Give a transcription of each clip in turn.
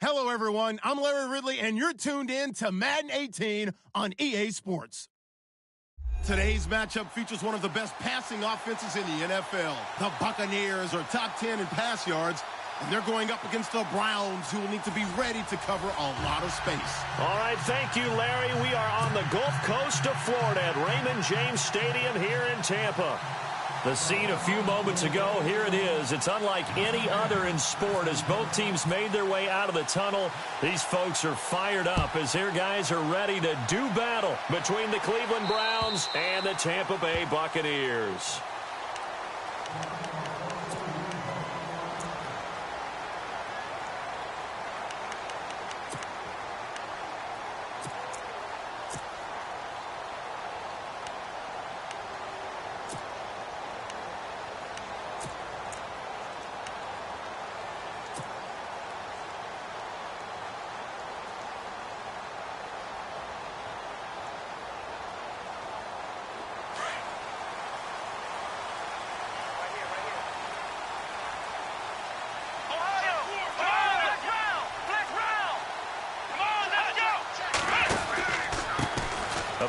Hello, everyone. I'm Larry Ridley, and you're tuned in to Madden 18 on EA Sports. Today's matchup features one of the best passing offenses in the NFL. The Buccaneers are top 10 in pass yards, and they're going up against the Browns, who will need to be ready to cover a lot of space. All right, thank you, Larry. We are on the Gulf Coast of Florida at Raymond James Stadium here in Tampa. The scene a few moments ago, here it is. It's unlike any other in sport as both teams made their way out of the tunnel. These folks are fired up as their guys are ready to do battle between the Cleveland Browns and the Tampa Bay Buccaneers.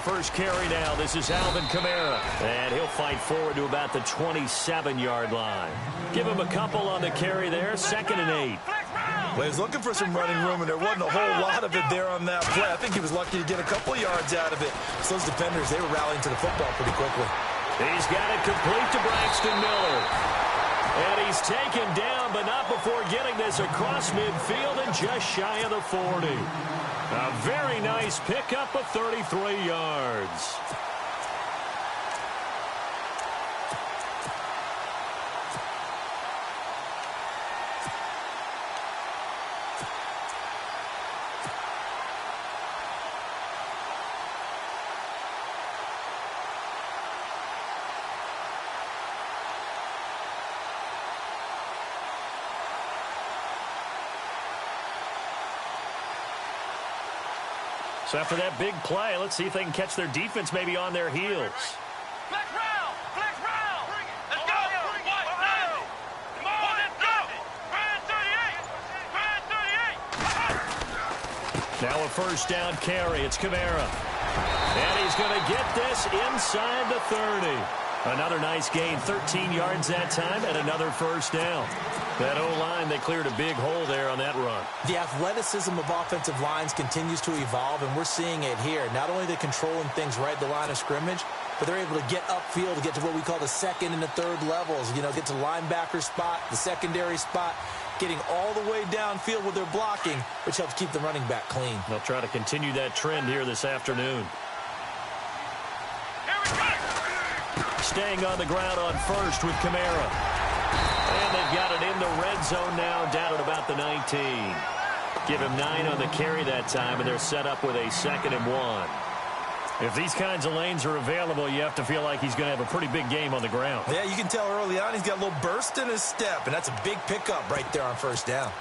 First carry now. This is Alvin Kamara. And he'll fight forward to about the 27-yard line. Give him a couple on the carry there. 2nd and 8. Well, he was looking for some running room, and there wasn't a whole lot of it there on that play. I think he was lucky to get a couple of yards out of it. So those defenders, they were rallying to the football pretty quickly. He's got it complete to Braxton Miller. And he's taken down, but not before getting this across midfield and just shy of the 40. A very nice pickup of 33 yards. So after that big play, let's see if they can catch their defense maybe on their heels. Flex round! Flex round! Let's go! Come on, let's go! Brand 38! Brand 38! Now a first down carry. It's Kamara. And he's going to get this inside the 30. Another nice gain, 13 yards that time, and another first down. That O-line, they cleared a big hole there on that run. The athleticism of offensive lines continues to evolve, and we're seeing it here. Not only they're controlling things right at the line of scrimmage, but they're able to get upfield to get to what we call the second and the third levels. You know, get to linebacker spot, the secondary spot, getting all the way downfield with their blocking, which helps keep the running back clean. They'll try to continue that trend here this afternoon. Staying on the ground on first with Kamara. And they've got it in the red zone now, down at about the 19. Give him 9 on the carry that time, and they're set up with a 2nd and 1. If these kinds of lanes are available, you have to feel like he's going to have a pretty big game on the ground. Yeah, you can tell early on he's got a little burst in his step, and that's a big pickup right there on first down.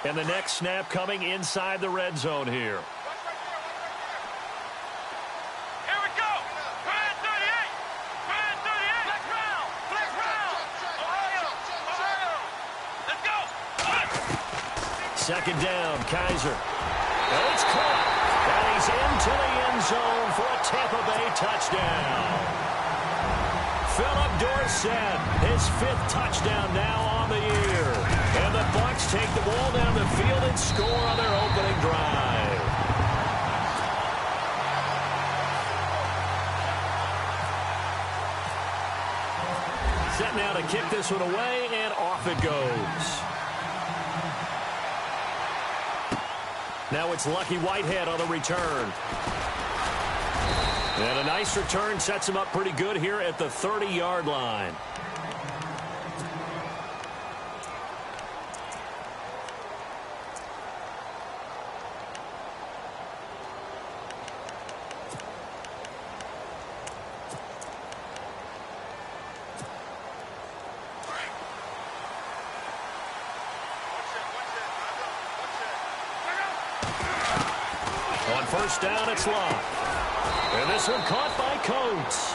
And the next snap coming inside the red zone here. Here we go! Brand 38! Brand 38! Flex round! Flex round! Ohio! Let's go! 2nd down, Kaiser. And it's caught. And he's into the end zone for a Tampa Bay touchdown. Philip Dorsett, his 5th touchdown now on the year. And the Bucs take the ball down the field and score on their opening drive. Set now to kick this one away, and off it goes. Now it's Lucky Whitehead on the return. And a nice return sets him up pretty good here at the 30-yard line. On first down, it's Locke. And this one caught by Coates.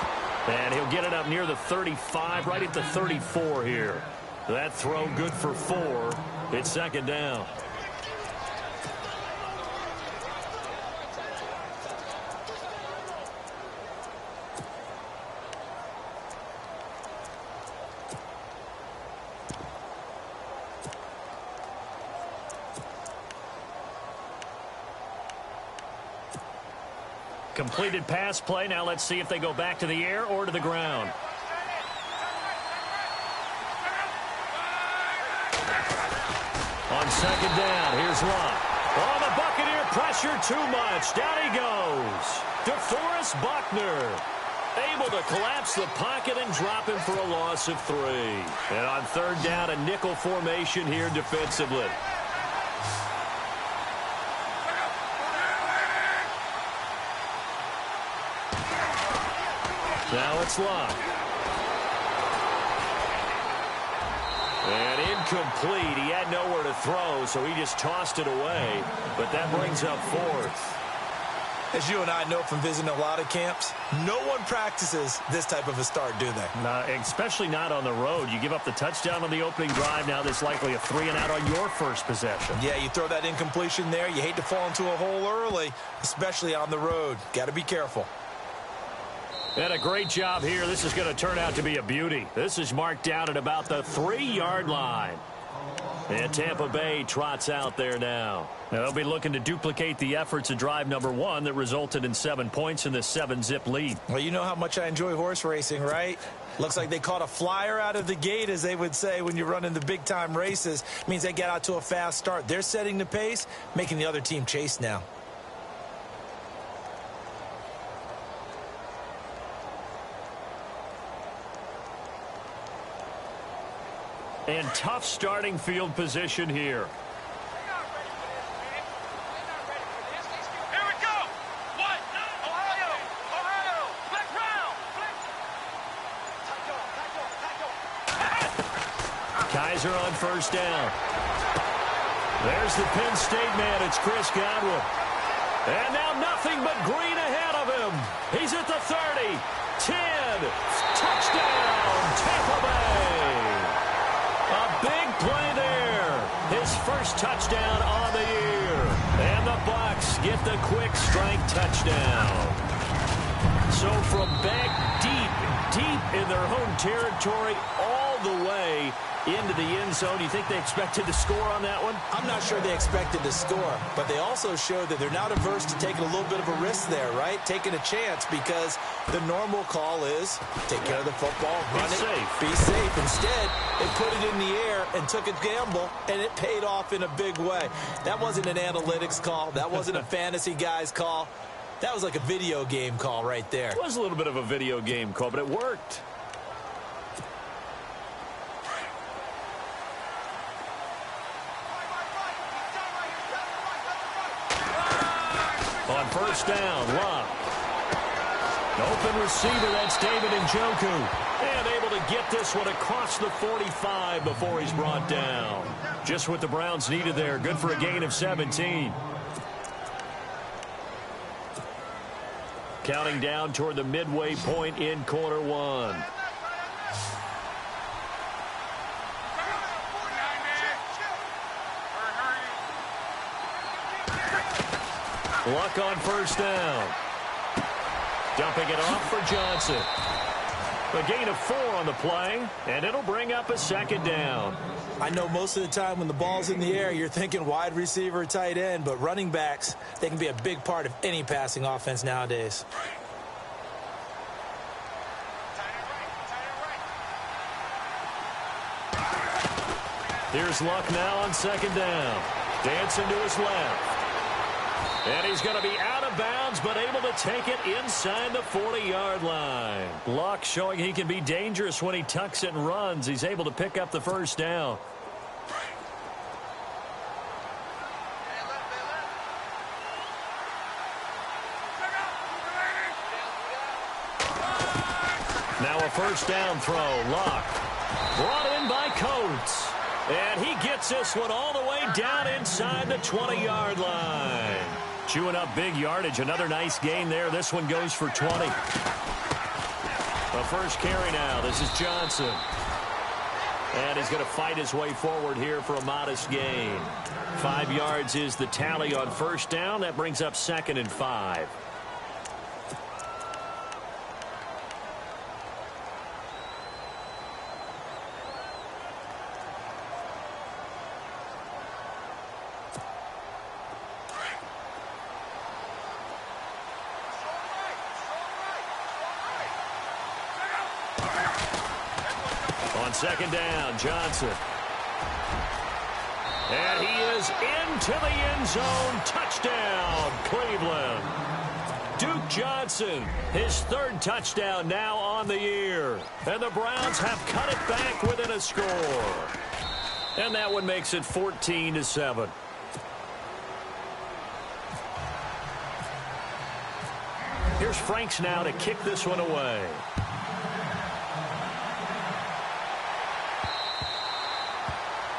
And he'll get it up near the 35, right at the 34 here. That throw good for 4. It's second down. Completed pass play. Now let's see if they go back to the air or to the ground. On second down, here's Locke. Oh, the Buccaneer pressure too much. Down he goes. DeForest Buckner able to collapse the pocket and drop him for a loss of 3. And on third down, a nickel formation here defensively. Now it's Locke. And incomplete. He had nowhere to throw, so he just tossed it away. But that brings up 4th. As you and I know from visiting a lot of camps, no one practices this type of a start, do they? No, especially not on the road. You give up the touchdown on the opening drive. Now there's likely a 3-and-out on your first possession. Yeah, you throw that incompletion there. You hate to fall into a hole early, especially on the road. Got to be careful. And a great job here. This is going to turn out to be a beauty. This is marked down at about the 3-yard line. And Tampa Bay trots out there now. Now they'll be looking to duplicate the efforts of drive number 1 that resulted in 7 points in this 7-zip lead. Well, you know how much I enjoy horse racing, right? Looks like they caught a flyer out of the gate, as they would say when you're running the big-time races. It means they get out to a fast start. They're setting the pace, making the other team chase now. And tough starting field position here. Here we go. What? Ohio. Black round. Kaiser on first down. There's the Penn State man. It's Chris Godwin. And now nothing but green ahead of him. He's at the 30. 10. Touchdown, Tampa Bay. A big play there. His first touchdown on the year. And the Bucs get the quick strike touchdown. So from back deep in their home territory all the way into the end zone. You think they expected to score on that one? I'm not sure they expected to score, but they also showed that they're not averse to taking a little bit of a risk there, right? Taking a chance, because the normal call is take care of the football, run it, be safe. Instead, they put it in the air and took a gamble, and it paid off in a big way. That wasn't an analytics call. That wasn't a fantasy guy's call. That was like a video game call right there. It was a little bit of a video game call, but it worked. On first down, Locke. Open receiver, that's David Njoku. And able to get this one across the 45 before he's brought down. Just what the Browns needed there. Good for a gain of 17. Counting down toward the midway point in quarter one. Luck on first down. Dumping it off for Johnson. A gain of 4 on the play, and it'll bring up a second down. I know most of the time when the ball's in the air, you're thinking wide receiver, tight end, but running backs, they can be a big part of any passing offense nowadays. Here's Luck now on second down. Dancing to his left. And he's going to be out of bounds, but able to take it inside the 40-yard line. Luck showing he can be dangerous when he tucks it and runs. He's able to pick up the first down. Now a first down throw. Luck brought in by Coates. And he gets this one all the way down inside the 20-yard line. Chewing up big yardage. Another nice gain there. This one goes for 20. The first carry now. This is Johnson. And he's going to fight his way forward here for a modest gain. 5 yards is the tally on first down. That brings up 2nd and 5. On 2nd down, Johnson. And he is into the end zone. Touchdown, Cleveland. Duke Johnson, his 3rd touchdown now on the year. And the Browns have cut it back within a score. And that one makes it 14-7. Here's Franks now to kick this one away.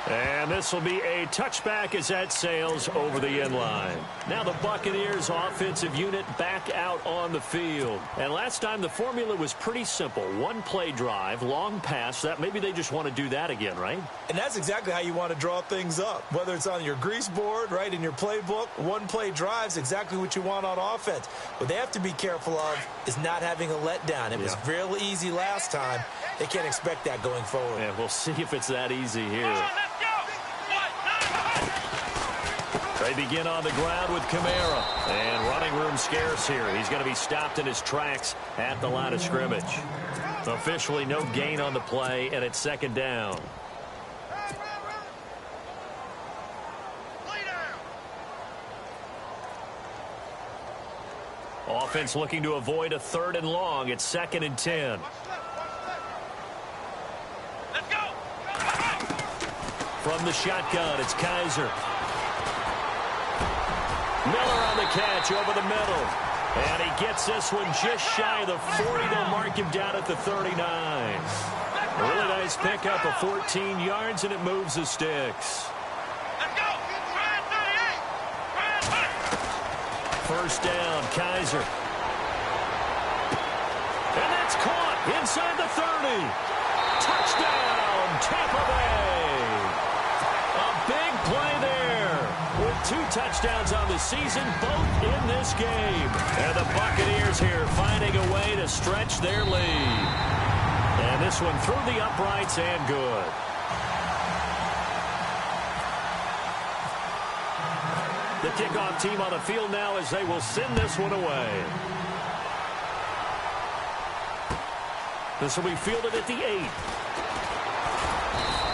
And this will be a touchback as that sails over the end line. Now the Buccaneers offensive unit back out on the field. And last time the formula was pretty simple. 1-play drive, long pass. That maybe they just want to do that again, right? And that's exactly how you want to draw things up. Whether it's on your grease board, right, in your playbook, 1-play drives, exactly what you want on offense. What they have to be careful of is not having a letdown. It was real easy last time. They can't expect that going forward. Yeah, we'll see if it's that easy here. They begin on the ground with Kamara. And running room scarce here. He's going to be stopped in his tracks at the line of scrimmage. Officially no gain on the play, and it's 2nd down. Offense looking to avoid a 3rd and long. It's 2nd and 10. Let's go. From the shotgun, it's Kaiser. Miller on the catch over the middle. And he gets this one just shy of the 40. They'll mark him down at the 39. Really nice pickup of 14 yards, and it moves the sticks. Let's go. 38. First down, Kaiser. And that's caught inside the 30. Touchdown, Tampa Bay. A big play there. With 2 touchdowns on the season, both in this game. And the Buccaneers here finding a way to stretch their lead. And this one through the uprights and good. The kickoff team on the field now as they will send this one away. This will be fielded at the 8.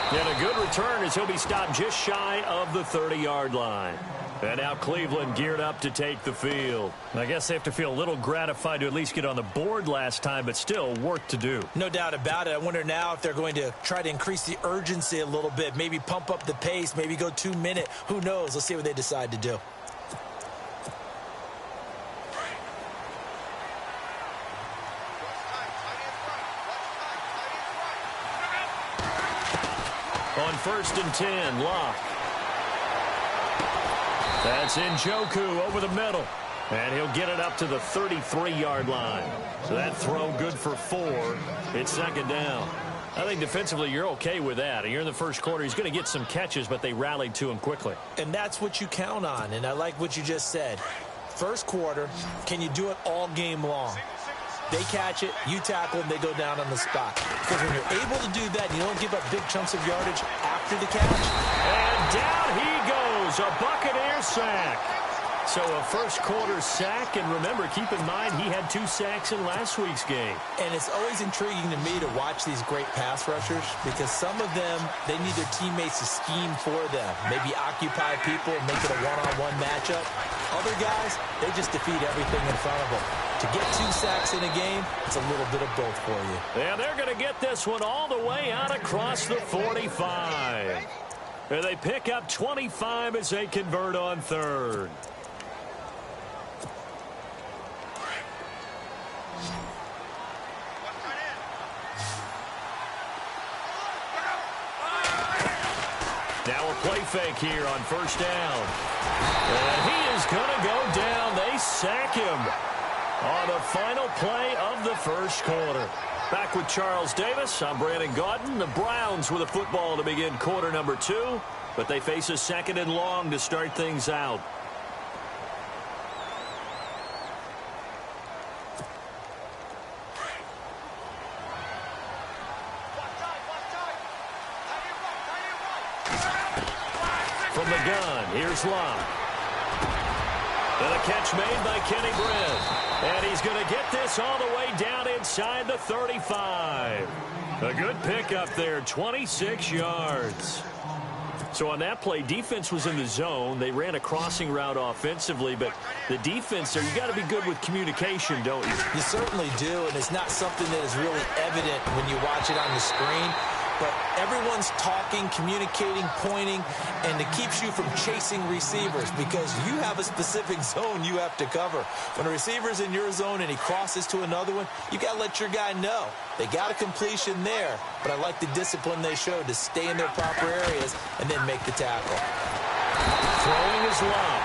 And a good return as he'll be stopped just shy of the 30-yard line. And now Cleveland geared up to take the field. I guess they have to feel a little gratified to at least get on the board last time, but still work to do. No doubt about it. I wonder now if they're going to try to increase the urgency a little bit, maybe pump up the pace, maybe go 2-minute. Who knows? Let's see what they decide to do. On 1st and 10, Locke. That's Njoku over the middle. And he'll get it up to the 33-yard line. So that throw good for 4. It's 2nd down. I think defensively you're okay with that. You're in the first quarter. He's going to get some catches, but they rallied to him quickly. And that's what you count on. And I like what you just said. First quarter, can you do it all game long? They catch it, you tackle them, they go down on the spot. Because when you're able to do that, you don't give up big chunks of yardage after the catch. And down he goes, a Buccaneer sack. So a first quarter sack, and remember, keep in mind, he had 2 sacks in last week's game. And it's always intriguing to me to watch these great pass rushers because some of them, they need their teammates to scheme for them. Maybe occupy people and make it a one-on-one matchup. Other guys, they just defeat everything in front of them. To get 2 sacks in a game, it's a little bit of both for you. And they're going to get this one all the way out across the 45. And they pick up 25 as they convert on 3rd. Now a play fake here on 1st down. And he is going to go down. sack him on the final play of the first quarter. Back with Charles Davis, I'm Brandon Gaudin. The Browns with a football to begin quarter number 2, but they face a 2nd and long to start things out. From the gun, here's Locke. And a catch made by Kenny Brent. And he's going to get this all the way down inside the 35. A good pickup there, 26 yards. So on that play, defense was in the zone. They ran a crossing route offensively, but the defense there, you got to be good with communication, don't you? You certainly do, and it's not something that is really evident when you watch it on the screen. But everyone's talking, communicating, pointing, and it keeps you from chasing receivers because you have a specific zone you have to cover. When a receiver's in your zone and he crosses to another one, you got to let your guy know. They got a completion there, but I like the discipline they showed to stay in their proper areas and then make the tackle. Throwing is Luck.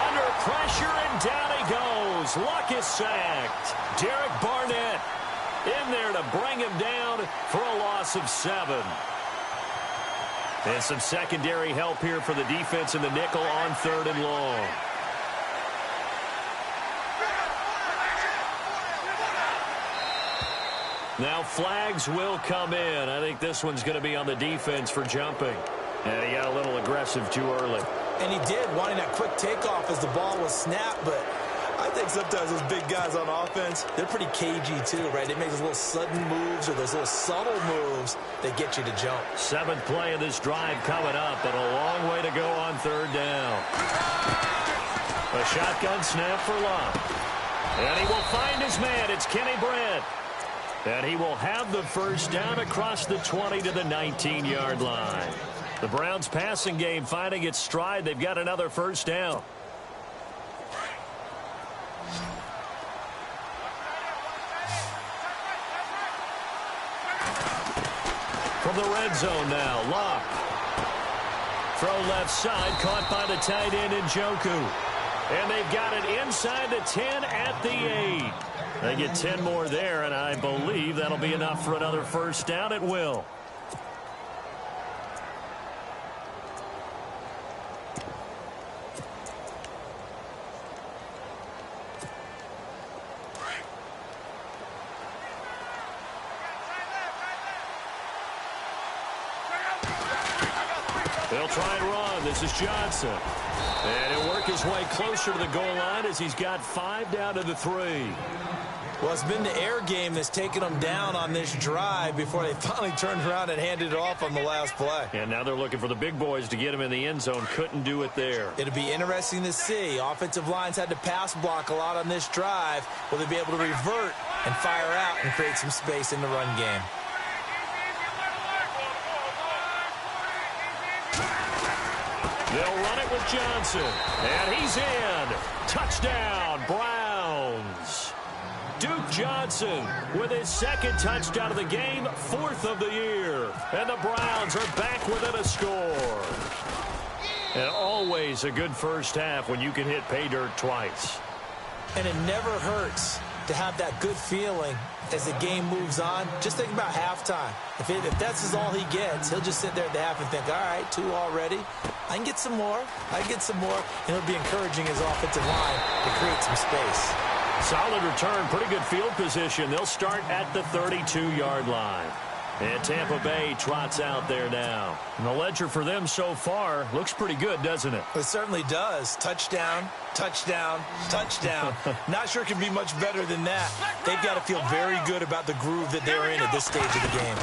Under pressure, and down he goes. Luck is sacked. Derek Barnett in there to bring him down for a loss of 7. And some secondary help here for the defense in the nickel on 3rd and long. Now flags will come in. I think this one's going to be on the defense for jumping. And he got a little aggressive too early. And he did, wanting that quick takeoff as the ball was snapped, but I think sometimes those big guys on offense, they're pretty cagey too, right? They make those little sudden moves or those little subtle moves that get you to jump. 7th play of this drive coming up, but a long way to go on 3rd down. A shotgun snap for Locke. And he will find his man. It's Kenny Brent. And he will have the first down across the 20 to the 19-yard line. The Browns passing game finding its stride. They've got another first down. From the red zone now, Locke. Throw left side, caught by the tight end Njoku. And they've got it inside the 10 at the 8. They get 10 more there, and I believe that'll be enough for another first down. It will. They'll try and run. This is Johnson. And he'll work his way closer to the goal line as he's got 5 down to the 3. Well, it's been the air game that's taken them down on this drive before they finally turned around and handed it off on the last play. And now they're looking for the big boys to get him in the end zone. Couldn't do it there. It'll be interesting to see. Offensive lines had to pass block a lot on this drive. Will they be able to revert and fire out and create some space in the run game? They'll run it with Johnson. And he's in. Touchdown, Browns. Duke Johnson with his 2nd touchdown of the game, 4th of the year. And the Browns are back within a score. And always a good first half when you can hit pay dirt twice. And it never hurts to have that good feeling as the game moves on. Just think about halftime. If that's all he gets, he'll just sit there at the half and think, all right, 2 already. I can get some more. I can get some more. And he'll be encouraging his offensive line to create some space. Solid return, pretty good field position. They'll start at the 32-yard line. And Tampa Bay trots out there now. And the ledger for them so far looks pretty good, doesn't it? It certainly does. Touchdown, touchdown, touchdown. Not sure it can be much better than that. They've got to feel very good about the groove that they're in at this stage of the game.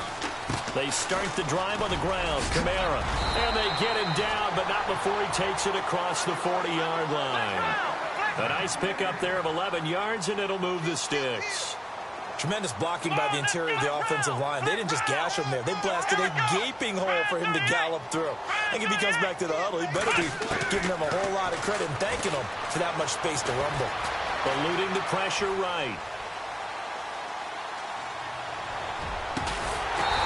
They start the drive on the ground. Kamara. And they get him down, but not before he takes it across the 40-yard line. A nice pickup there of 11 yards, and it'll move the sticks. Tremendous blocking by the interior of the offensive line. They didn't just gash him there. They blasted a gaping hole for him to gallop through. I think if he comes back to the huddle, he better be giving them a whole lot of credit and thanking them for that much space to rumble. Eluding the pressure right.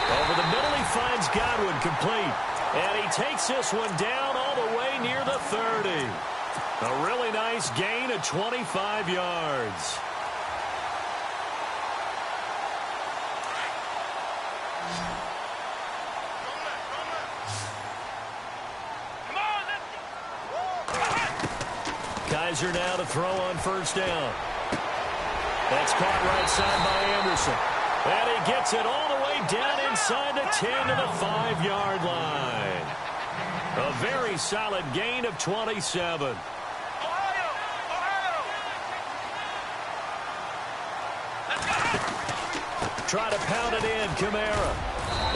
Over the middle, he finds Godwin complete. And he takes this one down all the way near the 30. A really nice gain of 25 yards. Kaiser now to throw on first down. That's caught right side by Anderson. And he gets it all the way down inside the 10 to the 5-yard line. A very solid gain of 27. Try to pound it in, Kamara.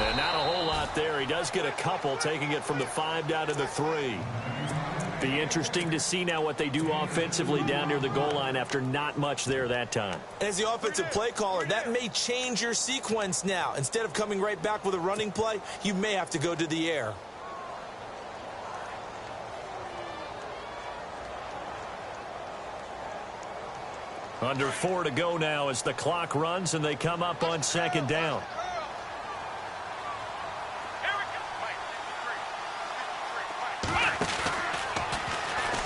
And not a whole lot there. He does get a couple, taking it from the 5 down to the 3. Be interesting to see now what they do offensively down near the goal line after not much there that time. As the offensive play caller, that may change your sequence now. Instead of coming right back with a running play, you may have to go to the air. Under 4 to go now as the clock runs and they come up on second down.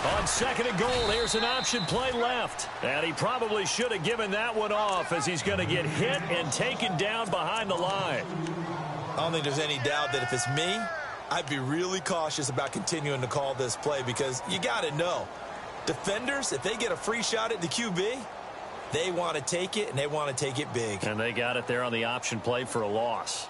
On second and goal, here's an option play left. And he probably should have given that one off as he's going to get hit and taken down behind the line. I don't think there's any doubt that if it's me, I'd be really cautious about continuing to call this play because you got to know, defenders, if they get a free shot at the QB, they want to take it, and they want to take it big. And they got it there on the option play for a loss.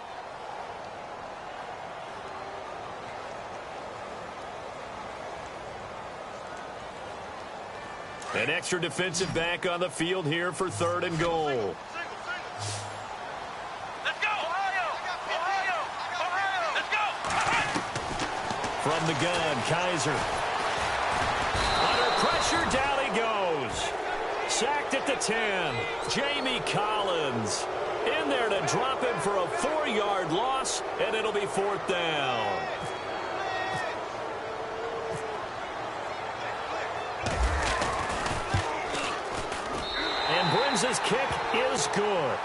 An extra defensive back on the field here for third and goal. Let's go! Ohio! Ohio! Ohio! Let's go! From the gun, Kaiser. Under pressure, down he goes. Sacked at the 10. Jamie Collins in there to drop him for a 4-yard loss, and it'll be 4th down. And Brinz's kick is good.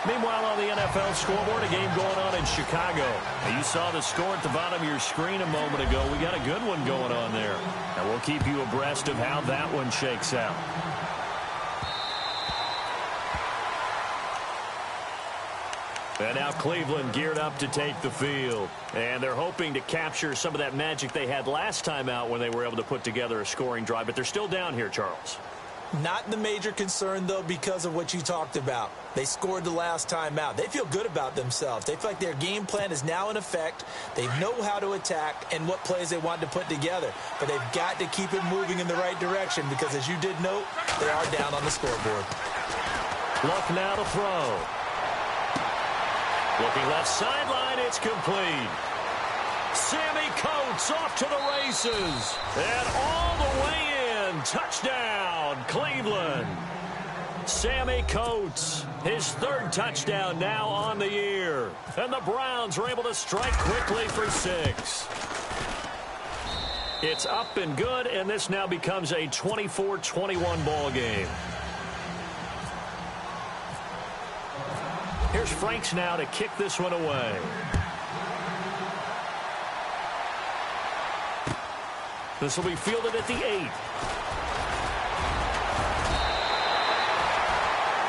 Meanwhile, on the NFL scoreboard, a game going on in Chicago. Now, you saw the score at the bottom of your screen a moment ago. We got a good one going on there. And we'll keep you abreast of how that one shakes out. And now Cleveland geared up to take the field. And they're hoping to capture some of that magic they had last time out when they were able to put together a scoring drive. But they're still down here, Charles. Not the major concern, though, because of what you talked about. They scored the last time out. They feel good about themselves. They feel like their game plan is now in effect. They know how to attack and what plays they want to put together. But they've got to keep it moving in the right direction because, as you did note, they are down on the scoreboard. Luck now to throw. Looking left sideline, it's complete. Sammy Coates off to the races. And all the way in. Touchdown, Cleveland. Sammy Coates, his 3rd touchdown now on the year. And the Browns are able to strike quickly for 6. It's up and good, and this now becomes a 24-21 ball game. Here's Franks now to kick this one away. This will be fielded at the 8.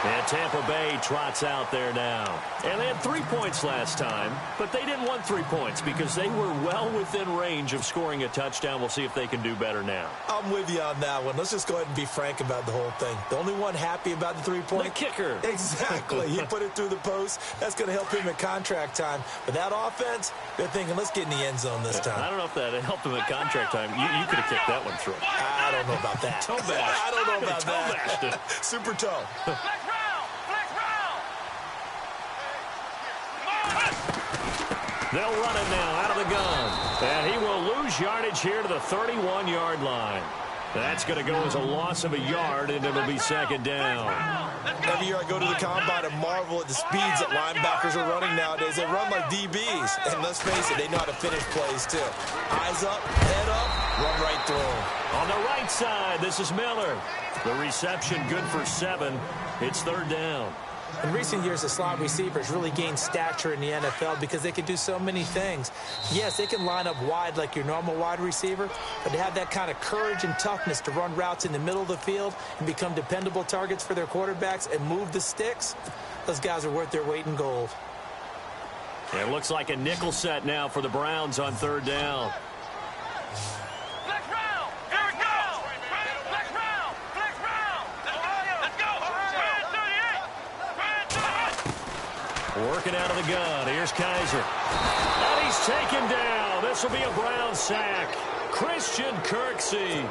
And Tampa Bay trots out there now. And they had 3 points last time, but they didn't want 3 points because they were well within range of scoring a touchdown. We'll see if they can do better now. I'm with you on that one. Let's just go ahead and be frank about the whole thing. The only one happy about the 3-point? The kicker. Exactly. He put it through the post. That's going to help him at contract time. But that offense, they're thinking, let's get in the end zone this time. I don't know if that helped him at contract time. You could have kicked that one through. I don't know about that. Toe bash. I don't know about toe that. bashed it. Super toe. They'll run it now out of the gun. And he will lose yardage here to the 31-yard line. That's going to go as a loss of a yard, and it'll be 2nd down. Every year I go to the combine and marvel at the speeds that linebackers are running nowadays. They run like DBs. And let's face it, they know how to finish plays too. Eyes up, head up, run right through them. On the right side, this is Miller. The reception good for 7. It's 3rd down. In recent years, the slot receivers really gained stature in the NFL because they can do so many things. Yes, they can line up wide like your normal wide receiver, but to have that kind of courage and toughness to run routes in the middle of the field and become dependable targets for their quarterbacks and move the sticks, those guys are worth their weight in gold. It looks like a nickel set now for the Browns on third down. Flex round. Here we go. Flex round. Flex round. Let's go. Brand 38. Working out of the gun. Here's Kaiser. And he's taken down. This will be a Brown sack. Christian Kirksey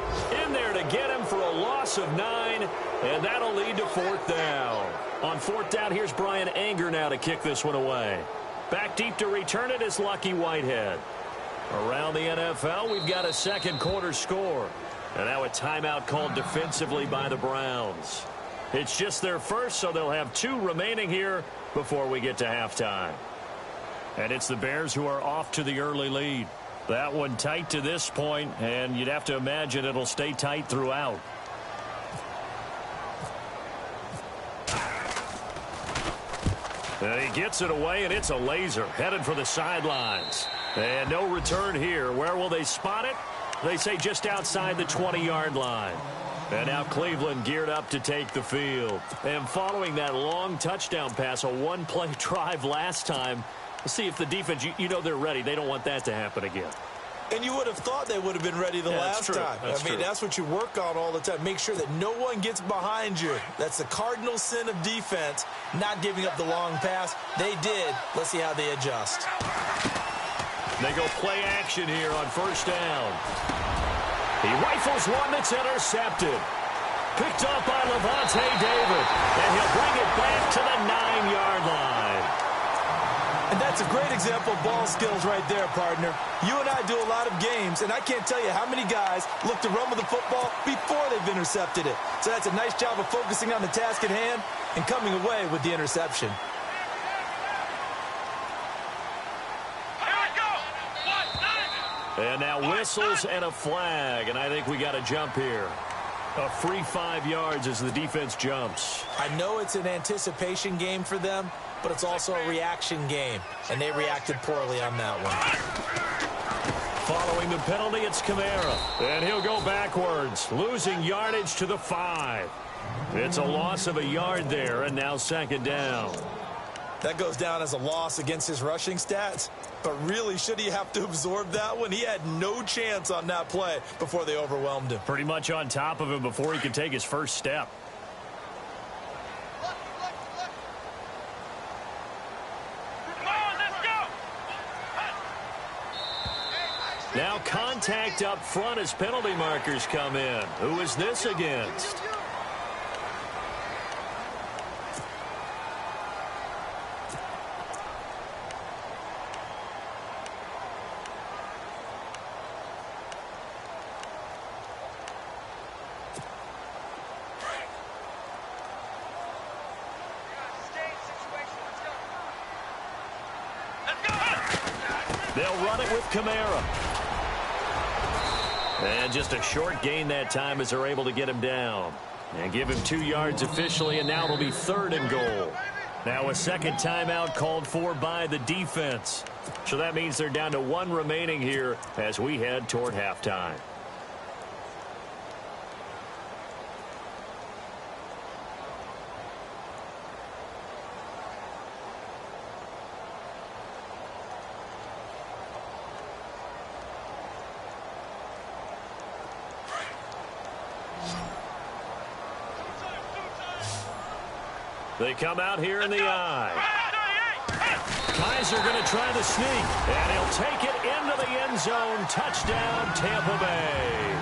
in there to get him for a loss of 9, and that'll lead to fourth down. On fourth down, here's Brian Anger now to kick this one away. Back deep to return it is Lucky Whitehead. Around the NFL, we've got a second quarter score. And now a timeout called defensively by the Browns. It's just their first, so they'll have 2 remaining here before we get to halftime. And it's the Bears who are off to the early lead. That one tight to this point, and you'd have to imagine it'll stay tight throughout. And he gets it away, and it's a laser headed for the sidelines. And no return here. Where will they spot it? They say just outside the 20-yard line. And now Cleveland geared up to take the field. And following that long touchdown pass, a one-play drive last time, let's see if the defense, you know they're ready. They don't want that to happen again. And you would have thought they would have been ready the last time. That's what you work on all the time. Make sure that no one gets behind you. That's the cardinal sin of defense, not giving up the long pass. They did. Let's see how they adjust. They go play action here on first down. He rifles one that's intercepted. Picked up by Levante David. And he'll bring it back to the 9-yard line. And that's a great example of ball skills right there, partner. You and I do a lot of games, and I can't tell you how many guys look to run with the football before they've intercepted it. So that's a nice job of focusing on the task at hand and coming away with the interception. And now whistles and a flag, and I think we got a jump here. A free 5 yards as the defense jumps. I know it's an anticipation game for them, but it's also a reaction game, and they reacted poorly on that one. Following the penalty, it's Kamara, and he'll go backwards, losing yardage to the 5. It's a loss of a yard there, and now second down. That goes down as a loss against his rushing stats. But really, should he have to absorb that one? He had no chance on that play before they overwhelmed him. Pretty much on top of him before he could take his first step. Come on, let's go. Now contact up front as penalty markers come in. Who is this against? They'll run it with Kamara. And just a short gain that time as they're able to get him down. And give him 2 yards officially, and now it'll be 3rd and goal. Now a second timeout called for by the defense. So that means they're down to 1 remaining here as we head toward halftime. They come out here in the eye. Kaiser going to try the sneak, and he'll take it into the end zone. Touchdown, Tampa Bay.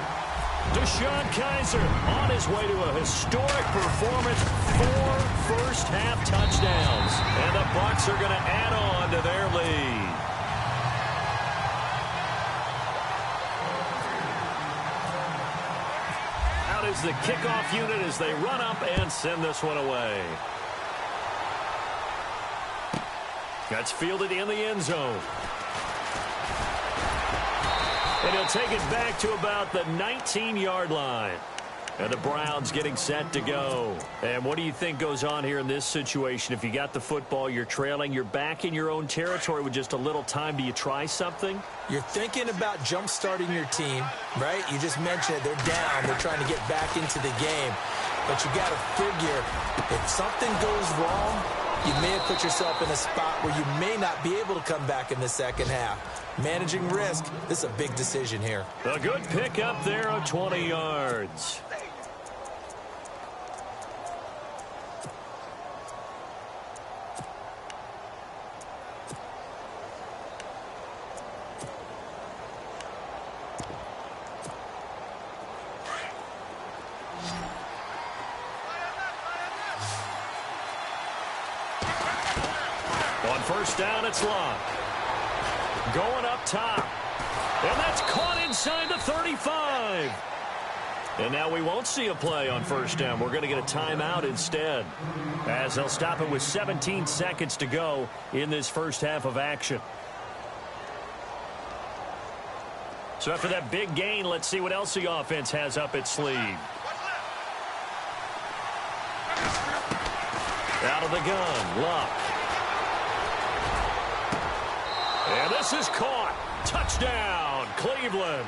Deshaun Kaiser on his way to a historic performance. 4 first-half touchdowns, and the Bucs are going to add on to their lead. Out is the kickoff unit as they run up and send this one away. That's fielded in the end zone. And he'll take it back to about the 19-yard line. And the Browns getting set to go. And what do you think goes on here in this situation? If you got the football, you're trailing, you're back in your own territory with just a little time. Do you try something? You're thinking about jump-starting your team, right? You just mentioned it. They're down. They're trying to get back into the game. But you got to figure if something goes wrong, you may have put yourself in a spot where you may not be able to come back in the second half. Managing risk, this is a big decision here. A good pickup there of 20 yards. On first down, it's Locke. Going up top. And that's caught inside the 35. And now we won't see a play on first down. We're going to get a timeout instead, as they'll stop it with 17 seconds to go in this first half of action. So after that big gain, let's see what else the offense has up its sleeve. Out of the gun, Locke. And this is caught. Touchdown, Cleveland.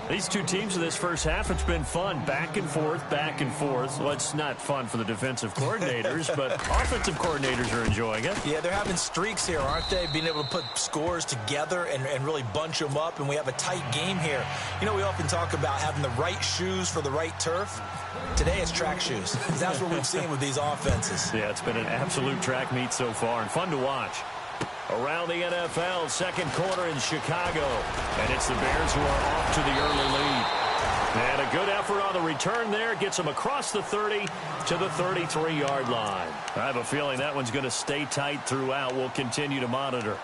These two teams in this first half, it's been fun. Back and forth, back and forth. Well, it's not fun for the defensive coordinators, but offensive coordinators are enjoying it. Yeah, they're having streaks here, aren't they? Being able to put scores together and really bunch them up, and we have a tight game here. You know, we often talk about having the right shoes for the right turf. Today it's track shoes. That's what we've seen with these offenses. Yeah, it's been an absolute track meet so far, and fun to watch. Around the NFL, second quarter in Chicago. And it's the Bears who are off to the early lead. And a good effort on the return there. Gets them across the 30 to the 33-yard line. I have a feeling that one's going to stay tight throughout. We'll continue to monitor.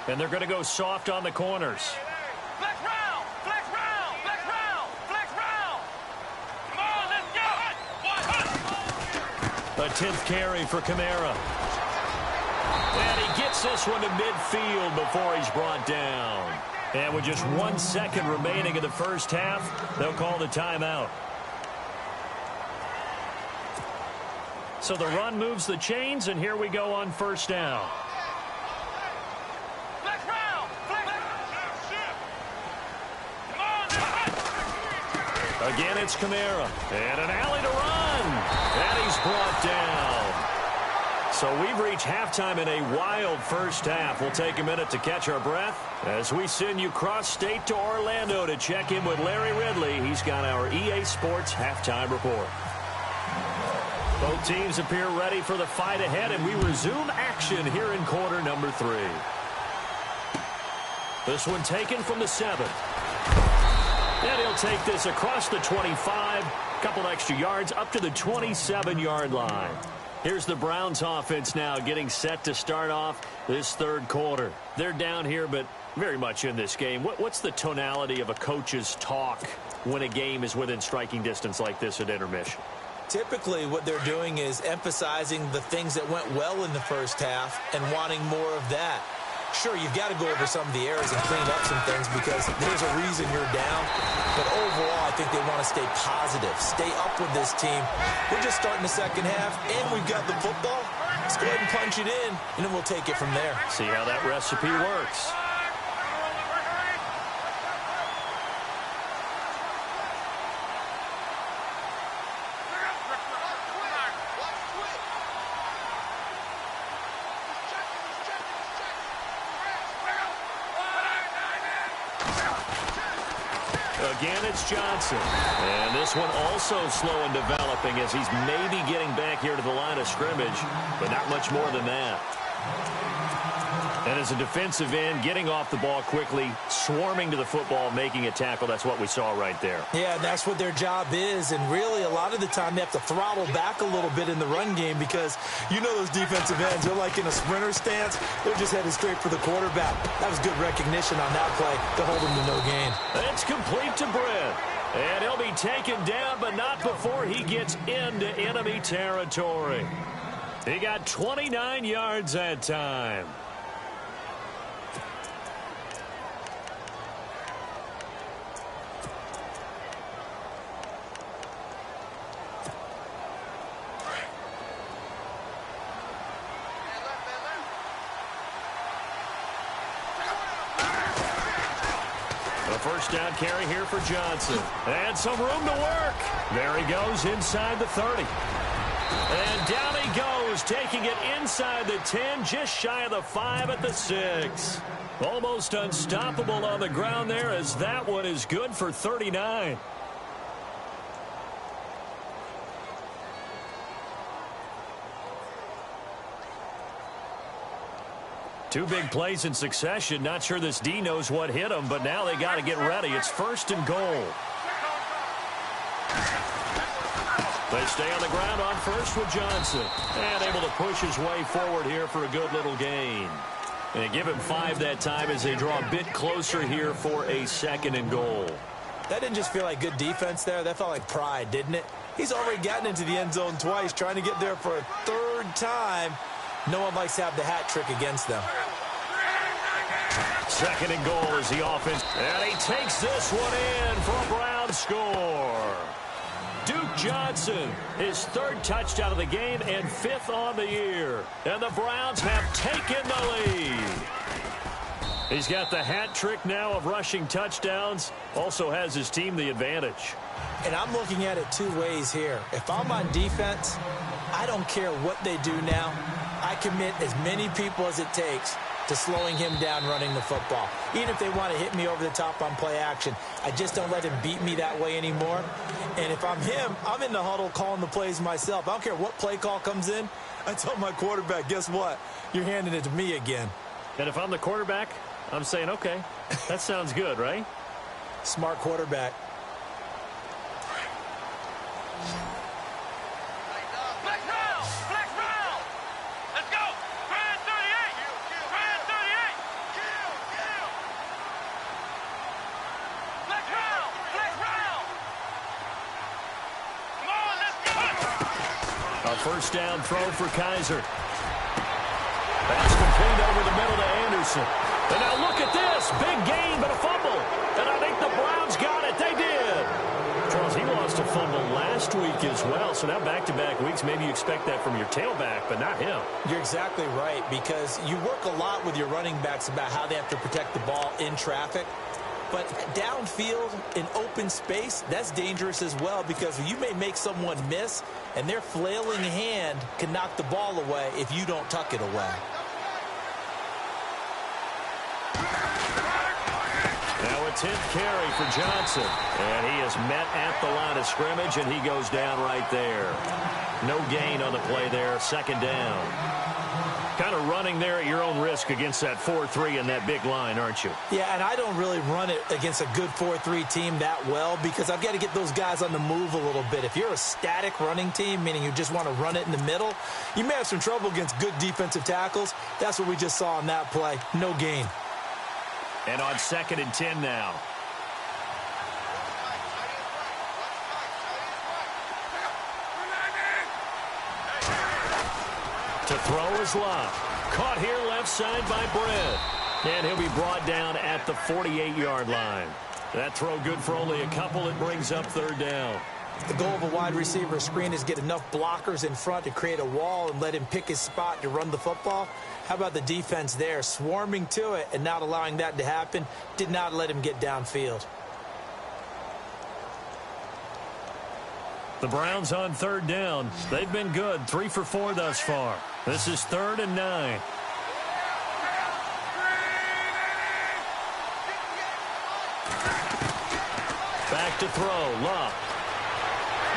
And they're going to go soft on the corners. Flex round, flex round, flex round, flex round. Come on, let's go. A 10th carry for Kamara. And he gets this one to midfield before he's brought down. And with just 1 second remaining in the first half, they'll call the timeout. So the run moves the chains, and here we go on first down. Flex round, flex round. Come on, let's go. Again, it's Kamara. And an alley to run. And he's brought down. So we've reached halftime in a wild first half. We'll take a minute to catch our breath as we send you cross-state to Orlando to check in with Larry Ridley. He's got our EA Sports halftime report. Both teams appear ready for the fight ahead, and we resume action here in quarter number 3. This one taken from the 7. And he'll take this across the 25, couple extra yards up to the 27-yard line. Here's the Browns offense now getting set to start off this third quarter. They're down here, but very much in this game. What's the tonality of a coach's talk when a game is within striking distance like this at intermission? Typically, what they're doing is emphasizing the things that went well in the first half and wanting more of that. Sure, you've got to go over some of the errors and clean up some things because there's a reason you're down. But overall, I think they want to stay positive, stay up with this team. We're just starting the second half, and we've got the football. Let's go ahead and punch it in, and then we'll take it from there. See how that recipe works. Again, it's Johnson. And this one also slow in developing as he's maybe getting back here to the line of scrimmage, but not much more than that. And as a defensive end, getting off the ball quickly, swarming to the football, making a tackle, that's what we saw right there. Yeah, that's what their job is, and really a lot of the time they have to throttle back a little bit in the run game because you know those defensive ends, they're like in a sprinter stance. They're just headed straight for the quarterback. That was good recognition on that play to hold him to no gain. It's complete to Britt. And he'll be taken down, but not before he gets into enemy territory. He got 29 yards that time. A first down carry here for Johnson. And some room to work. There he goes inside the 30. And down he goes, taking it inside the 10, just shy of the 5 at the 6. Almost unstoppable on the ground there, as that one is good for 39. Two big plays in succession. Not sure this D knows what hit him, but now they got to get ready. It's 1st and goal. They stay on the ground on first with Johnson. And able to push his way forward here for a good little gain. And give him 5 that time as they draw a bit closer here for a 2nd and goal. That didn't just feel like good defense there. That felt like pride, didn't it? He's already gotten into the end zone twice, trying to get there for a 3rd time. No one likes to have the hat trick against them. 2nd and goal is the offense. And he takes this one in for a Brown score. Duke Johnson, his 3rd touchdown of the game and 5th on the year. And the Browns have taken the lead. He's got the hat trick now of rushing touchdowns. Also has his team the advantage. And I'm looking at it 2 ways here. If I'm on defense, I don't care what they do now. I commit as many people as it takes to slowing him down running the football. Even if they want to hit me over the top on play action, I just don't let him beat me that way anymore. And if I'm him, I'm in the huddle calling the plays myself. I don't care what play call comes in. I tell my quarterback, guess what? You're handing it to me again. And if I'm the quarterback, I'm saying, okay, that sounds good, right? Smart quarterback. First down throw for Kaiser. That's complete over the middle to Anderson. And now look at this. Big gain, but a fumble. And I think the Browns got it. They did. Charles, he lost a fumble last week as well. So now back-to-back weeks, maybe you expect that from your tailback, but not him. You're exactly right, because you work a lot with your running backs about how they have to protect the ball in traffic. But downfield in open space, that's dangerous as well, because you may make someone miss, and their flailing hand can knock the ball away if you don't tuck it away. Now a 10th carry for Johnson. And he is met at the line of scrimmage, and he goes down right there. No gain on the play there, 2nd down. Kind of running there at your own risk against that 4-3 and that big line, aren't you? Yeah, and I don't really run it against a good 4-3 team that well, because I've got to get those guys on the move a little bit. If you're a static running team, meaning you just want to run it in the middle, you may have some trouble against good defensive tackles. That's what we just saw on that play. No gain. And on 2nd and 10 now. To throw is Love. Caught here left side by Brett. And he'll be brought down at the 48-yard line. That throw good for only a couple. It brings up 3rd down. The goal of a wide receiver screen is get enough blockers in front to create a wall and let him pick his spot to run the football. How about the defense there, swarming to it and not allowing that to happen? Did not let him get downfield. The Browns on 3rd down. They've been good, 3 for 4 thus far. This is 3rd and 9. Back to throw, Love.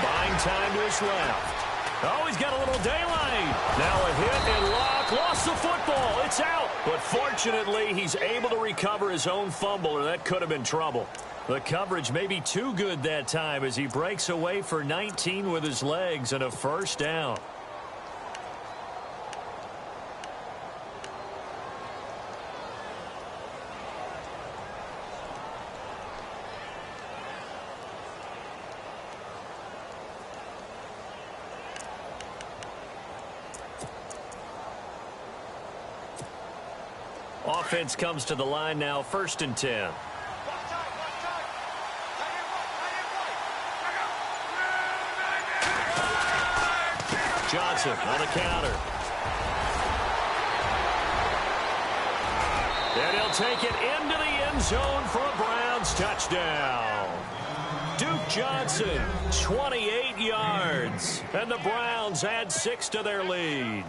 Buying time to his left. Oh, he's got a little daylight. Now a hit, and Locke lost the football. It's out. But fortunately, he's able to recover his own fumble, or that could have been trouble. The coverage may be too good that time as he breaks away for 19 with his legs and a 1st down. Offense comes to the line now, 1st and 10. Johnson on the counter. And he'll take it into the end zone for a Browns touchdown. Duke Johnson, 28 yards. And the Browns add 6 to their lead.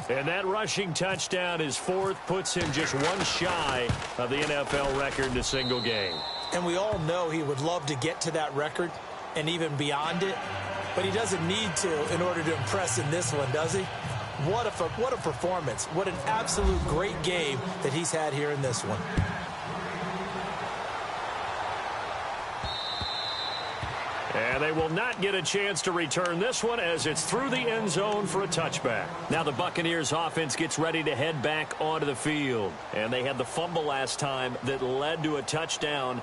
And that rushing touchdown, his 4th, puts him just one shy of the NFL record in a single game. And we all know he would love to get to that record and even beyond it. But he doesn't need to in order to impress in this one, does he? What a performance. What an absolute great game that he's had here in this one. And they will not get a chance to return this one as it's through the end zone for a touchback. Now the Buccaneers offense gets ready to head back onto the field. And they had the fumble last time that led to a touchdown.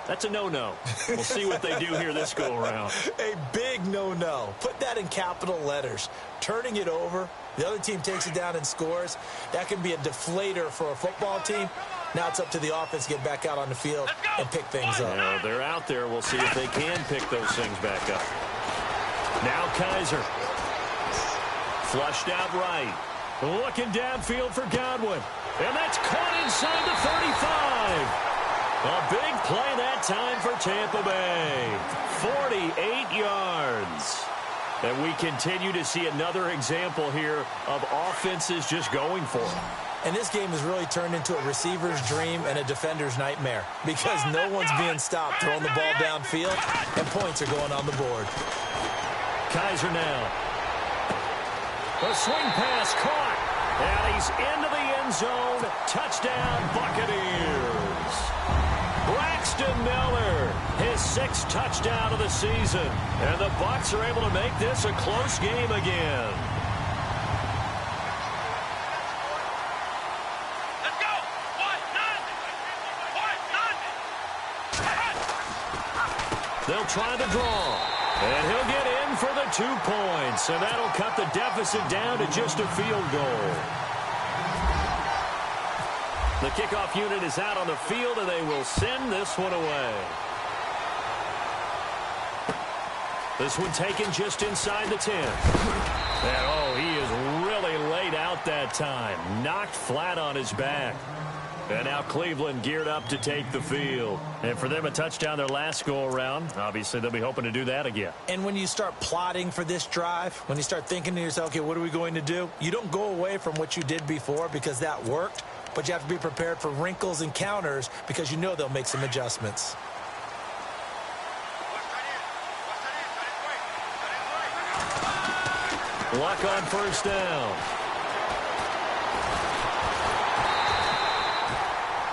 That's a no-no. We'll see what they do here this go-around. A big no-no. Put that in capital letters. Turning it over, the other team takes it down and scores. That can be a deflator for a football team. Now it's up to the offense to get back out on the field and pick things up. Well, they're out there. We'll see if they can pick those things back up. Now Kaiser. Flushed out right. Looking downfield for Godwin. And that's caught inside the 35. A big play that time for Tampa Bay. 48 yards. And we continue to see another example here of offenses just going for it. And this game has really turned into a receiver's dream and a defender's nightmare because no one's being stopped throwing the ball downfield, and points are going on the board. Kaiser now. A swing pass caught. And he's into the end zone. Touchdown, Buccaneers. Braxton Miller, his 6th touchdown of the season. And the Bucs are able to make this a close game again. Let's go. 1-0. They'll try the draw. And he'll get in for the 2 points. And that'll cut the deficit down to just a field goal. The kickoff unit is out on the field, and they will send this one away. This one taken just inside the 10. And, oh, he is really laid out that time. Knocked flat on his back. And now Cleveland geared up to take the field. And for them, a touchdown their last go-around. Obviously, they'll be hoping to do that again. And when you start plotting for this drive, when you start thinking to yourself, okay, what are we going to do? You don't go away from what you did before because that worked. But you have to be prepared for wrinkles and counters because you know they'll make some adjustments. Luck on 1st down.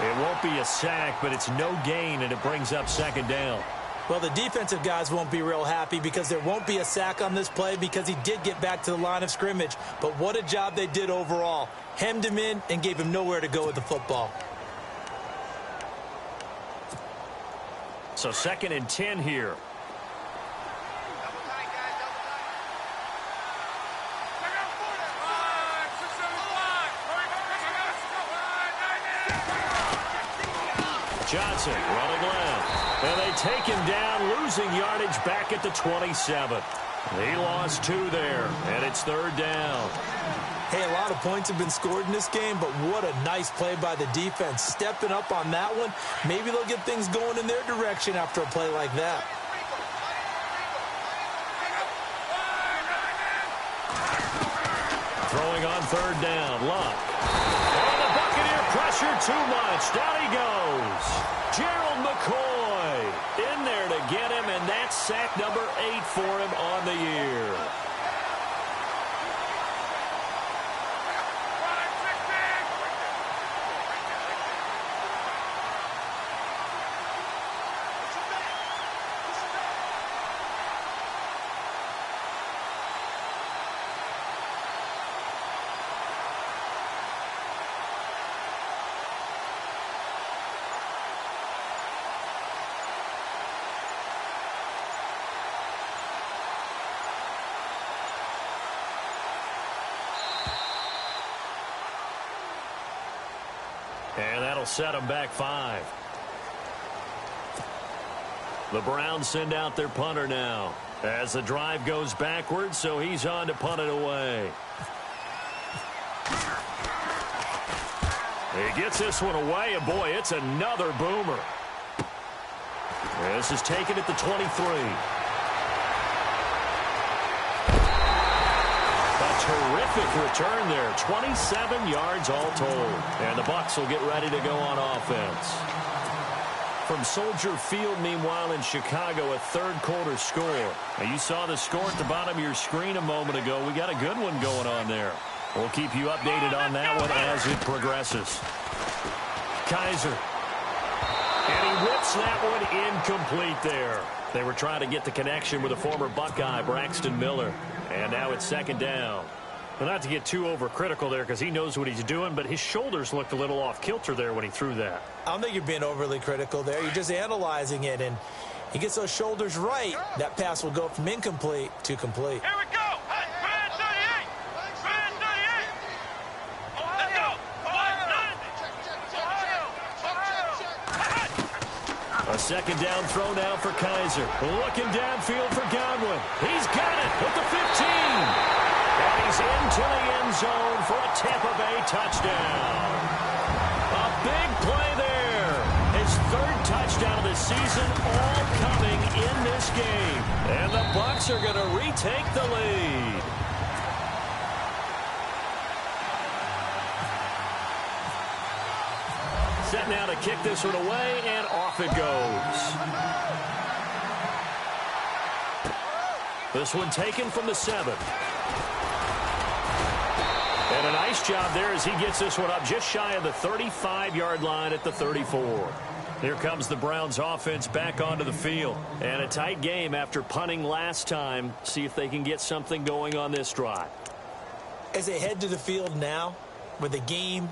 It won't be a sack, but it's no gain, and it brings up 2nd down. Well, the defensive guys won't be real happy because there won't be a sack on this play because he did get back to the line of scrimmage. But what a job they did overall. Hemmed him in and gave him nowhere to go with the football. So 2nd and 10 here. Johnson running left. And they take him down, losing yardage back at the 27. He lost 2 there, and it's 3rd down. Hey, a lot of points have been scored in this game, but what a nice play by the defense. Stepping up on that one, maybe they'll get things going in their direction after a play like that. Throwing on 3rd down, Luck. And the Buccaneer pressure too much. Down he goes. Gerald McCoy in there to get him, and that's sack number 8 for him on the year. That'll set them back 5. The Browns send out their punter now as the drive goes backwards, so he's on to punt it away. He gets this one away, and boy, it's another boomer. This is taken at the 23. A terrific return there. 27 yards all told. And the Bucs will get ready to go on offense. From Soldier Field, meanwhile, in Chicago, a third-quarter score. Now, you saw the score at the bottom of your screen a moment ago. We got a good one going on there. We'll keep you updated on that one as it progresses. Kaiser. And he whips that one incomplete there. They were trying to get the connection with a former Buckeye, Braxton Miller. And now it's second down. Well, not to get too overcritical there because he knows what he's doing, but his shoulders looked a little off kilter there when he threw that. I don't think you're being overly critical there. You're just analyzing it, and he gets those shoulders right. That pass will go from incomplete to complete. Here we go. Brand 38. Brand 38. Let's go. A second down throw now for Kaiser. Looking downfield for Godwin. He's got it with the 15. And he's into the end zone for a Tampa Bay touchdown. A big play there. His third touchdown of the season, all coming in this game. And the Bucs are going to retake the lead. Set now to kick this one away, and off it goes. This one taken from the 7. And a nice job there as he gets this one up just shy of the 35-yard line at the 34. Here comes the Browns offense back onto the field. And a tight game after punting last time. See if they can get something going on this drive. As they head to the field now, with the game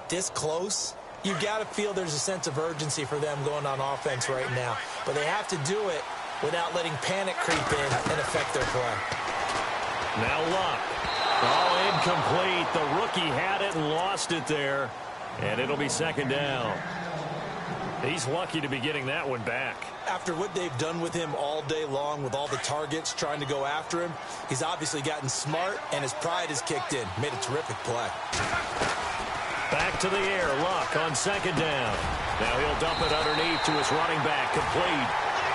this close, you've got to feel there's a sense of urgency for them going on offense right now. But they have to do it without letting panic creep in and affect their play. Now Luck. Oh, incomplete. The rookie had it and lost it there. And it'll be second down. He's lucky to be getting that one back. After what they've done with him all day long with all the targets trying to go after him, he's obviously gotten smart and his pride has kicked in. Made a terrific play. Back to the air. Luck on second down. Now he'll dump it underneath to his running back. Complete.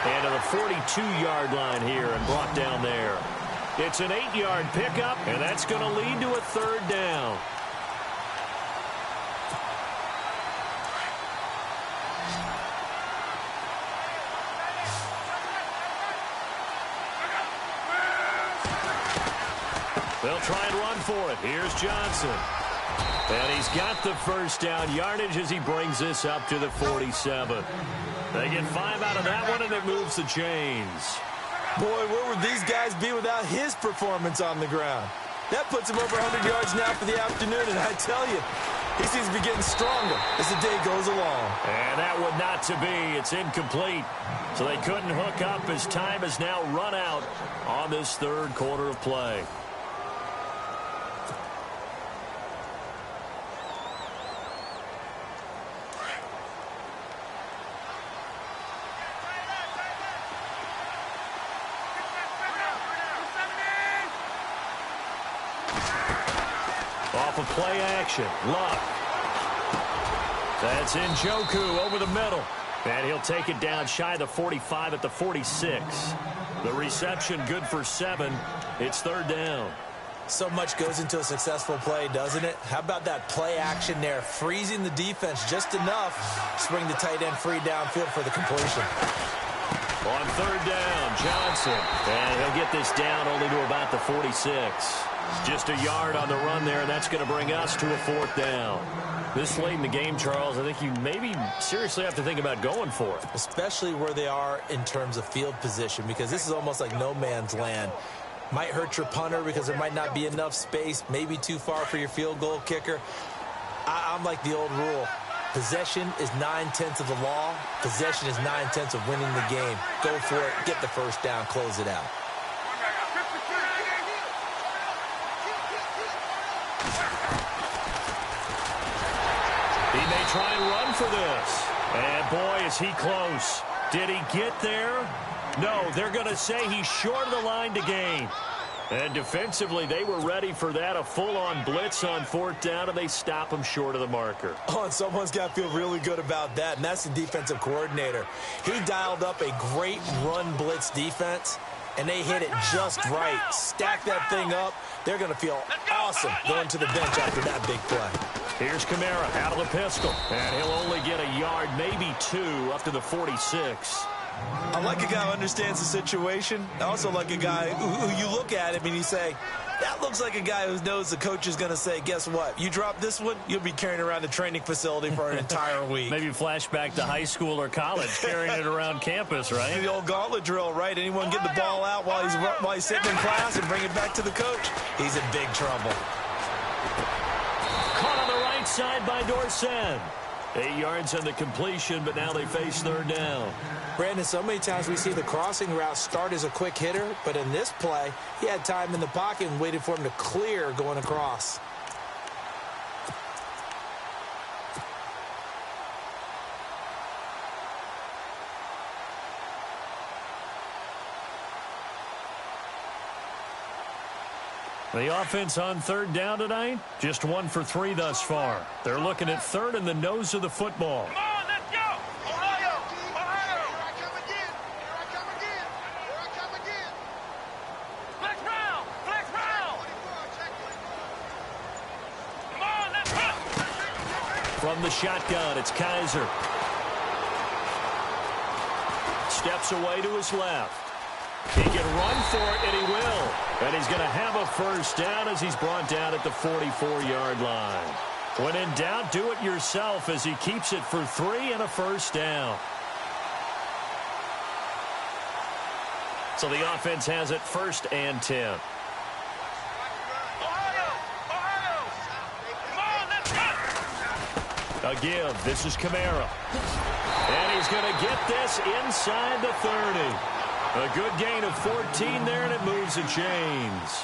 And to the 42-yard line here and brought down there. It's an 8-yard pickup, and that's going to lead to a third down. They'll try and run for it. Here's Johnson. And he's got the first down yardage as he brings this up to the 47. They get 5 out of that one, and it moves the chains. Boy, where would these guys be without his performance on the ground? That puts him over 100 yards now for the afternoon, and I tell you, he seems to be getting stronger as the day goes along. And that would not to be. It's incomplete. So they couldn't hook up as time has now run out on this third quarter of play. Off of play action, Luck. That's Njoku over the middle. And he'll take it down shy of the 45 at the 46. The reception good for 7. It's third down. So much goes into a successful play, doesn't it? How about that play action there? Freezing the defense just enough to bring the tight end free downfield for the completion. On third down, Johnson. And he'll get this down only to about the 46. Just a yard on the run there, and that's going to bring us to a fourth down. This late in the game, Charles, I think you maybe seriously have to think about going for it. Especially where they are in terms of field position, because this is almost like no man's land. Might hurt your punter because there might not be enough space, maybe too far for your field goal kicker. I'm like the old rule. Possession is 9/10 of the law. Possession is 9/10 of winning the game. Go for it, get the first down, close it out. He may try and run for this. And, boy, is he close. Did he get there? No, they're going to say he's short of the line to gain. And defensively, they were ready for that, a full-on blitz on 4th down, and they stop him short of the marker. Oh, and someone's got to feel really good about that, and that's the defensive coordinator. He dialed up a great run blitz defense, and they hit it just right. Stack that thing up. They're going to feel awesome going to the bench after that big play. Here's Kamara out of the pistol, and he'll only get a yard, maybe 2, up to the 46. I like a guy who understands the situation. I also like a guy who you look at him and you say, that looks like a guy who knows the coach is going to say, guess what? You drop this one, you'll be carrying around the training facility for an entire week. Maybe flashback to high school or college, carrying it around campus, right? The old gauntlet drill, right? Anyone get the ball out while he's sitting in class and bring it back to the coach? He's in big trouble. Caught on the right side by Dorsen. 8 yards on the completion, but now they face 3rd down. Brandon, so many times we see the crossing route start as a quick hitter, but in this play, he had time in the pocket and waited for him to clear going across. The offense on 3rd down tonight, just 1 for 3 thus far. They're looking at 3rd in the nose of the football. Come on, let's go! Ohio! Ohio! Here I come again! Here I come again! Here I come again! Flex round! Flex round! Come on, let's go! From the shotgun, it's Kaiser. Steps away to his left. He can run for it, and he will. And he's going to have a 1st down as he's brought down at the 44-yard line. When in doubt, do it yourself as he keeps it for 3 and a 1st down. So the offense has it 1st and 10. Ohio! Ohio! Come on, let's go! A give. This is Kamara. And he's going to get this inside the 30. A good gain of 14 there, and it moves the chains.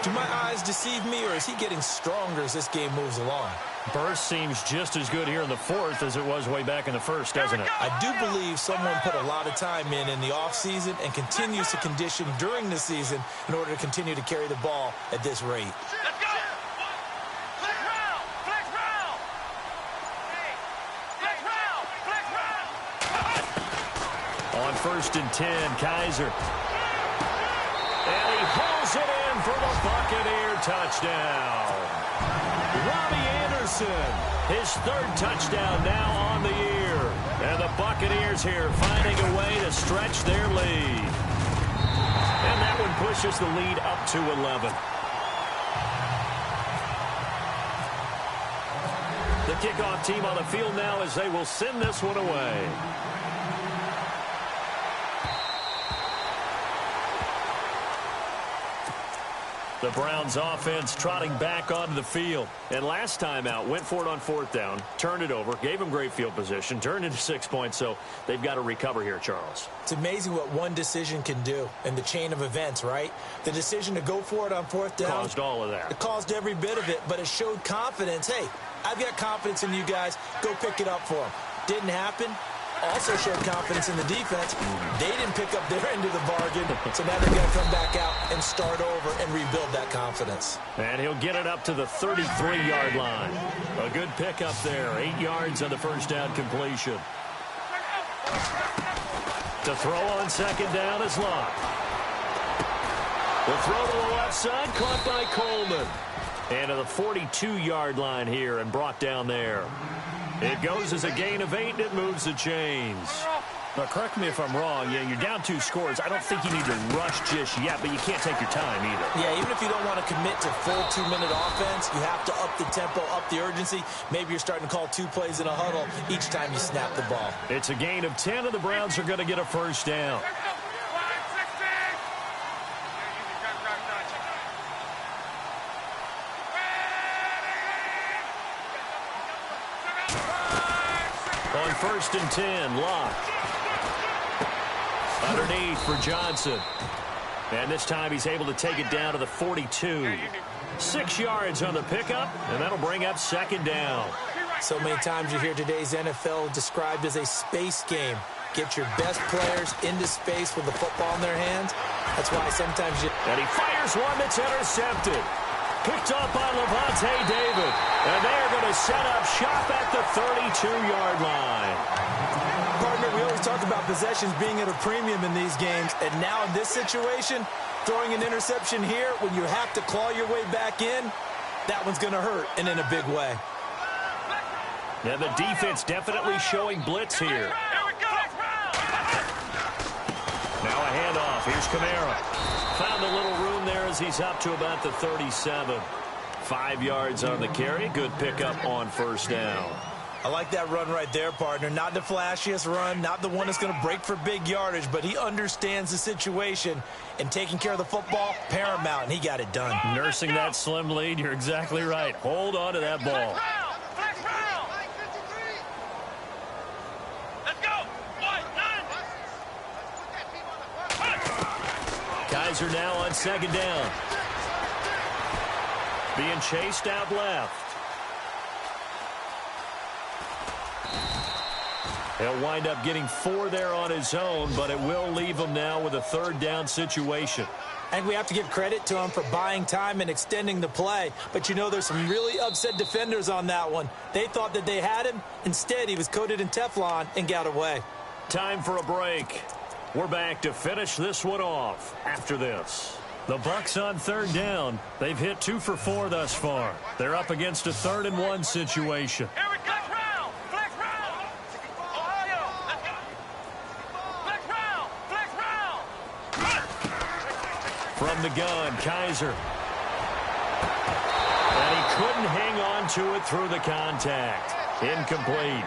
Do my eyes deceive me, or is he getting stronger as this game moves along? Burst seems just as good here in the 4th as it was way back in the 1st, doesn't it? I do believe someone put a lot of time in the offseason and continues to condition during the season in order to continue to carry the ball at this rate. Let's go! Flex round! Flex round! Flex round! Flex round! On 1st and 10, Kaiser. And he hauls it in for the Buccaneer touchdown. Robbie Anderson, his 3rd touchdown now on the year. And the Buccaneers here finding a way to stretch their lead. And that one pushes the lead up to 11. The kickoff team on the field now as they will send this one away. The Browns offense trotting back onto the field. And last time out, went for it on 4th down, turned it over, gave them great field position, turned into 6 points, so they've got to recover here, Charles. It's amazing what one decision can do in the chain of events, right? The decision to go for it on 4th down. Caused all of that. It caused every bit of it, but it showed confidence. Hey, I've got confidence in you guys. Go pick it up for them. Didn't happen. Also showed confidence in the defense. They didn't pick up their end of the bargain, so now they're going to come back out and start over and rebuild that confidence. And he'll get it up to the 33-yard line. A good pickup there. 8 yards on the 1st down completion. To throw on 2nd down is Locke. The throw to the left side, caught by Coleman. And to the 42-yard line here and brought down there. It goes as a gain of 8, and it moves the chains. Now, correct me if I'm wrong. Yeah, you're down 2 scores. I don't think you need to rush just yet, but you can't take your time either. Yeah, even if you don't want to commit to full 2-minute offense, you have to up the tempo, up the urgency. Maybe you're starting to call 2 plays in a huddle each time you snap the ball. It's a gain of 10, and the Browns are going to get a 1st down. On 1st and 10, Locke. Underneath for Johnson. And this time he's able to take it down to the 42. 6 yards on the pickup, and that'll bring up 2nd down. So many times you hear today's NFL described as a space game. Get your best players into space with the football in their hands. That's why sometimes you... And he fires one that's intercepted. Picked up by Levante David. And they're going to set up shop at the 32-yard line. Partner, we always talk about possessions being at a premium in these games. And now in this situation, throwing an interception here when you have to claw your way back in, that one's going to hurt, and in a big way. And the defense definitely showing blitz here. Now a handoff. Here's Kamara. Found a little room there as he's up to about the 37. 5 yards on the carry. Good pickup on first down. I like that run right there, partner. Not the flashiest run, not the one that's going to break for big yardage, but he understands the situation, and taking care of the football, paramount, and he got it done. Nursing that slim lead, you're exactly right. Hold on to that ball. Guys are now on second down. Being chased out left. He'll wind up getting 4 there on his own, but it will leave him now with a third down situation. And we have to give credit to him for buying time and extending the play. But you know, there's some really upset defenders on that one. They thought that they had him. Instead, he was coated in Teflon and got away. Time for a break. We're back to finish this one off after this. The Bucs on third down. They've hit 2 for 4 thus far. They're up against a 3rd and 1 situation. Here we go. Flex round. Ohio. Let's go. Flex round. From the gun, Kaiser. And he couldn't hang on to it through the contact. Incomplete.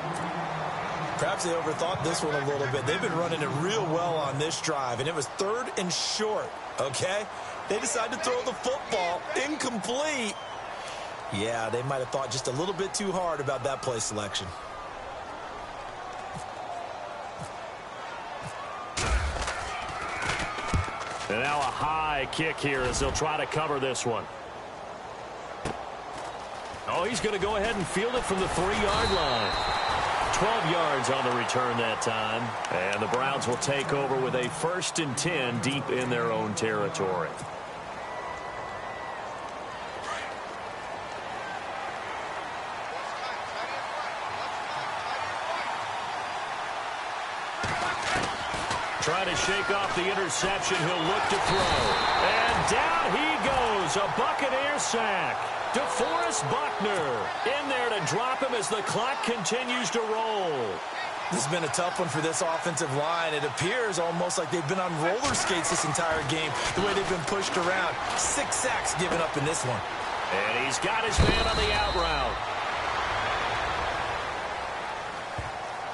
Perhaps they overthought this one a little bit. They've been running it real well on this drive, and it was 3rd and short, okay? They decided to throw the football incomplete. Yeah, they might have thought just a little bit too hard about that play selection. And now a high kick here as they'll try to cover this one. Oh, he's going to go ahead and field it from the 3-yard line. 12 yards on the return that time. And the Browns will take over with a 1st and 10 deep in their own territory. Trying to shake off the interception. He'll look to throw. And down he goes. A Buccaneer sack. DeForest Buckner in there to drop him as the clock continues to roll. This has been a tough one for this offensive line. It appears almost like they've been on roller skates this entire game, the way they've been pushed around. 6 sacks given up in this one. And he's got his man on the out route.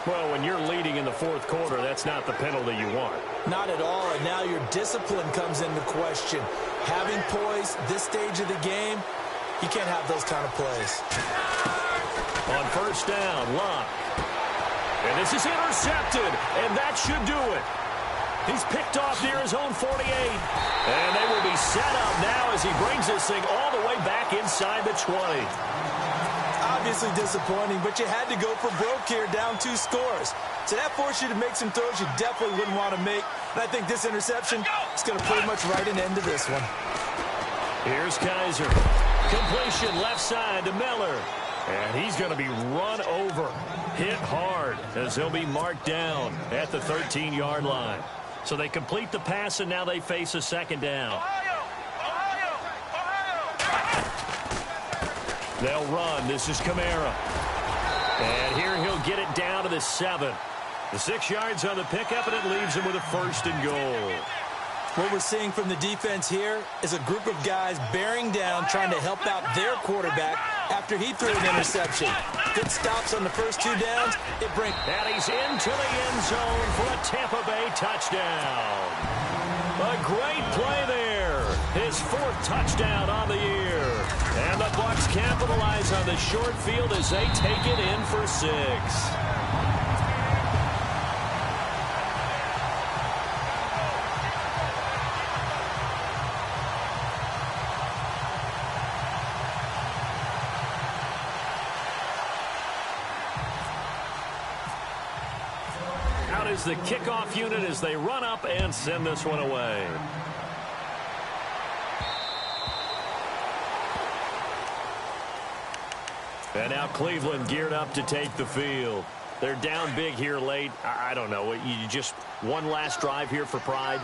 Well, when you're leading in the 4th quarter, that's not the penalty you want. Not at all, and now your discipline comes into question. Having poise this stage of the game, you can't have those kind of plays. On first down, Locke. And this is intercepted, and that should do it. He's picked off near his own 48. And they will be set up now as he brings this thing all the way back inside the 20. Obviously disappointing, but you had to go for broke here, down 2 scores. So that forced you to make some throws you definitely wouldn't want to make. And I think this interception is going to pretty much write an end to this one. Here's Kaiser. Completion left side to Miller. And he's going to be run over. Hit hard as he'll be marked down at the 13-yard line. So they complete the pass, and now they face a 2nd down. They'll run. This is Kamara. And here he'll get it down to the 7. The 6 yards on the pickup, and it leaves him with a 1st and goal. What we're seeing from the defense here is a group of guys bearing down, trying to help out their quarterback after he threw an interception. Good stops on the first 2 downs. And he's into the end zone for a Tampa Bay touchdown. A great play there. His 4th touchdown on the year. And the Bucs capitalize on the short field as they take it in for 6. is the kickoff unit as they run up and send this one away. And now Cleveland geared up to take the field. They're down big here late. I don't know. You just one last drive here for pride?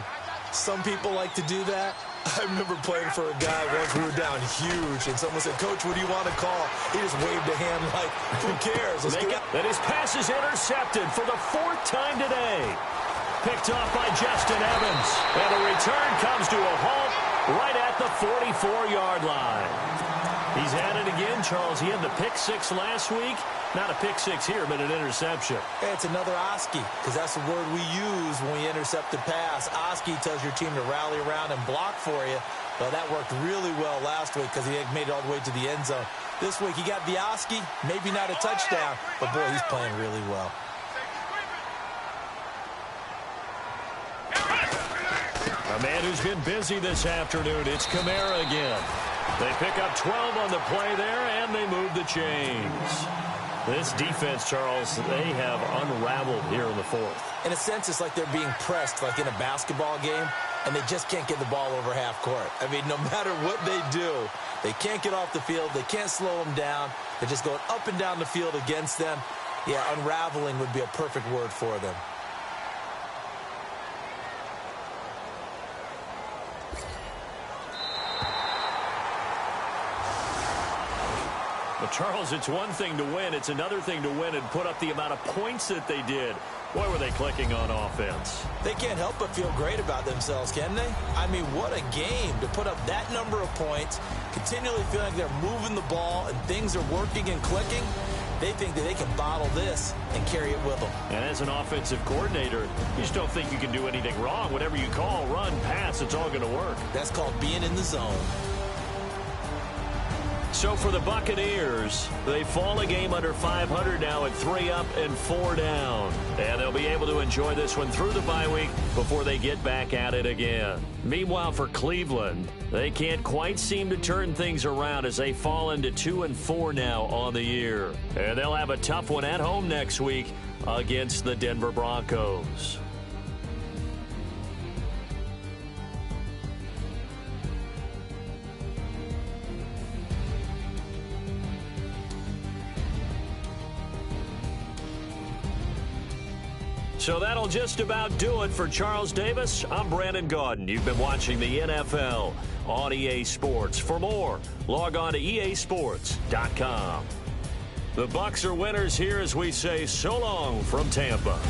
Some people like to do that. I remember playing for a guy once. We were down huge, and someone said, "Coach, what do you want to call?" He just waved a hand like, who cares? Let's get it. And his pass is intercepted for the 4th time today. Picked off by Justin Evans. And the return comes to a halt right at the 44-yard line. He's had it again, Charles. He had the pick 6 last week. Not a pick 6 here, but an interception. Hey, it's another Oski, because that's the word we use when we intercept a pass. Oski tells your team to rally around and block for you. Well, that worked really well last week because he made it all the way to the end zone. This week, he got the Oski, maybe not a touchdown, but boy, he's playing really well. A man who's been busy this afternoon, it's Kamara again. They pick up 12 on the play there, and they move the chains. This defense, Charles, they have unraveled here in the 4th. In a sense, it's like they're being pressed, like in a basketball game, and they just can't get the ball over half court. I mean, no matter what they do, they can't get off the field. They can't slow them down. They're just going up and down the field against them. Yeah, unraveling would be a perfect word for them. But, Charles, it's one thing to win. It's another thing to win and put up the amount of points that they did. Boy, were they clicking on offense. They can't help but feel great about themselves, can they? I mean, what a game to put up that number of points, continually feeling like they're moving the ball and things are working and clicking. They think that they can bottle this and carry it with them. And as an offensive coordinator, you just don't think you can do anything wrong. Whatever you call, run, pass, it's all going to work. That's called being in the zone. So for the Buccaneers, they fall a game under 500 now at 3 up and 4 down. And they'll be able to enjoy this one through the bye week before they get back at it again. Meanwhile, for Cleveland, they can't quite seem to turn things around as they fall into 2 and 4 now on the year. And they'll have a tough one at home next week against the Denver Broncos. So that'll just about do it for Charles Davis. I'm Brandon Gaudin. You've been watching the NFL on EA Sports. For more, log on to easports.com. The Bucs are winners here as we say so long from Tampa.